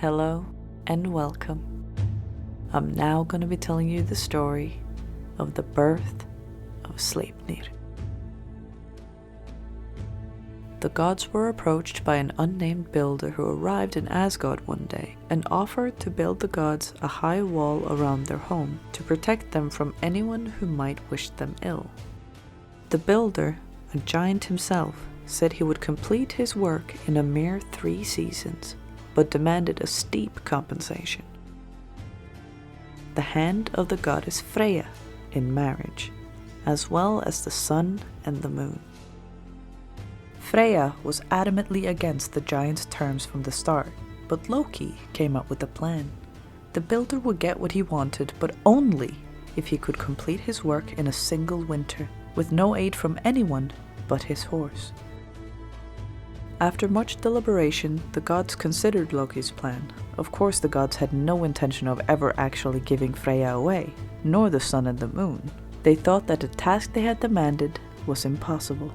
Hello and welcome. I'm now going to be telling you the story of the birth of Sleipnir. The gods were approached by an unnamed builder who arrived in Asgard one day and offered to build the gods a high wall around their home to protect them from anyone who might wish them ill. The builder, a giant himself, said he would complete his work in a mere 3 seasons, but demanded a steep compensation. The hand of the goddess Freyja in marriage, as well as the sun and the moon. Freyja was adamantly against the giant's terms from the start, but Loki came up with a plan. The builder would get what he wanted, but only if he could complete his work in a single winter, with no aid from anyone but his horse. After much deliberation, the gods considered Loki's plan. Of course, the gods had no intention of ever actually giving Freyja away, nor the sun and the moon. They thought that the task they had demanded was impossible.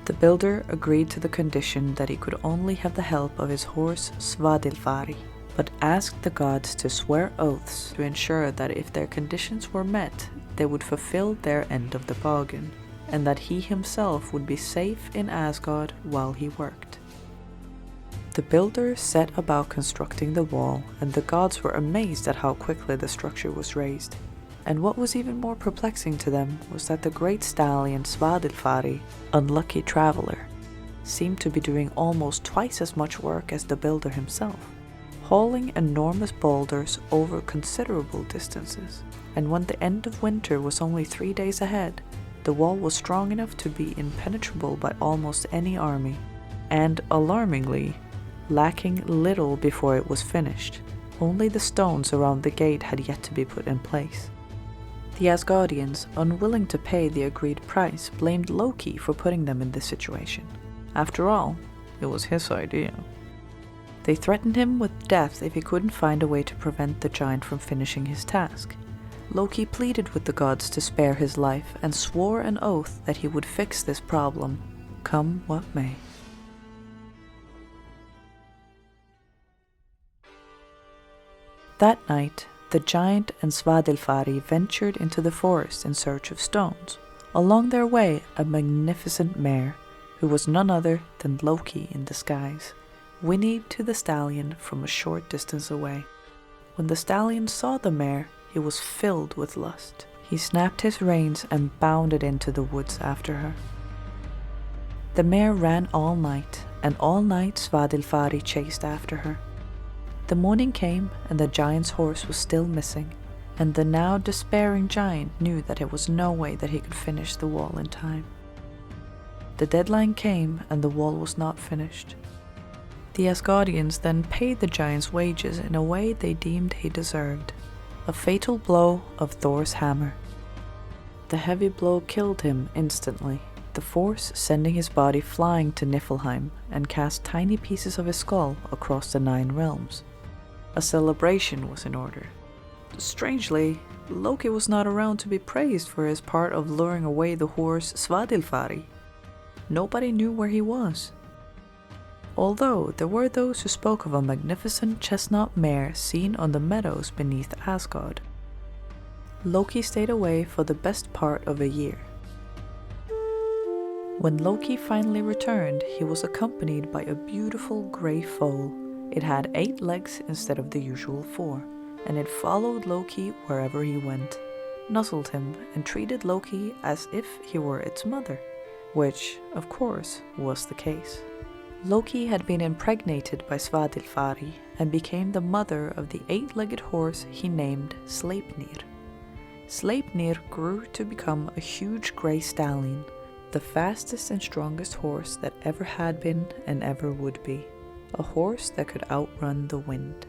The builder agreed to the condition that he could only have the help of his horse Svadilfari, but asked the gods to swear oaths to ensure that if their conditions were met, they would fulfill their end of the bargain, and that he himself would be safe in Asgard while he worked. The builder set about constructing the wall, and the gods were amazed at how quickly the structure was raised. And what was even more perplexing to them was that the great stallion Svadilfari, unlucky traveler, seemed to be doing almost twice as much work as the builder himself, hauling enormous boulders over considerable distances. And when the end of winter was only 3 days ahead, the wall was strong enough to be impenetrable by almost any army, and alarmingly, lacking little before it was finished. Only the stones around the gate had yet to be put in place. The Asgardians, unwilling to pay the agreed price, blamed Loki for putting them in this situation. After all, it was his idea. They threatened him with death if he couldn't find a way to prevent the giant from finishing his task. Loki pleaded with the gods to spare his life and swore an oath that he would fix this problem, come what may. That night, the giant and Svadilfari ventured into the forest in search of stones. Along their way, a magnificent mare, who was none other than Loki in disguise, whinnied to the stallion from a short distance away. When the stallion saw the mare, he was filled with lust. He snapped his reins and bounded into the woods after her. The mare ran all night, and all night Svadilfari chased after her. The morning came, and the giant's horse was still missing, and the now despairing giant knew that there was no way that he could finish the wall in time. The deadline came, and the wall was not finished. The Asgardians then paid the giant's wages in a way they deemed he deserved, a fatal blow of Thor's hammer. The heavy blow killed him instantly, the force sending his body flying to Niflheim and cast tiny pieces of his skull across the 9 realms. A celebration was in order. Strangely, Loki was not around to be praised for his part of luring away the horse Svadilfari. Nobody knew where he was. Although there were those who spoke of a magnificent chestnut mare seen on the meadows beneath Asgard. Loki stayed away for the best part of a year. When Loki finally returned, he was accompanied by a beautiful grey foal. It had 8 legs instead of the usual 4, and it followed Loki wherever he went, nuzzled him, and treated Loki as if he were its mother, which, of course, was the case. Loki had been impregnated by Svadilfari and became the mother of the 8-legged horse he named Sleipnir. Sleipnir grew to become a huge grey stallion, the fastest and strongest horse that ever had been and ever would be. A horse that could outrun the wind.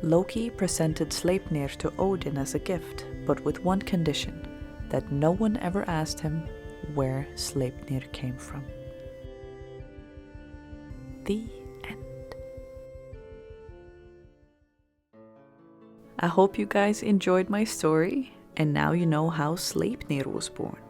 Loki presented Sleipnir to Odin as a gift, but with one condition, that no one ever asked him where Sleipnir came from. The end. I hope you guys enjoyed my story, and now you know how Sleipnir was born.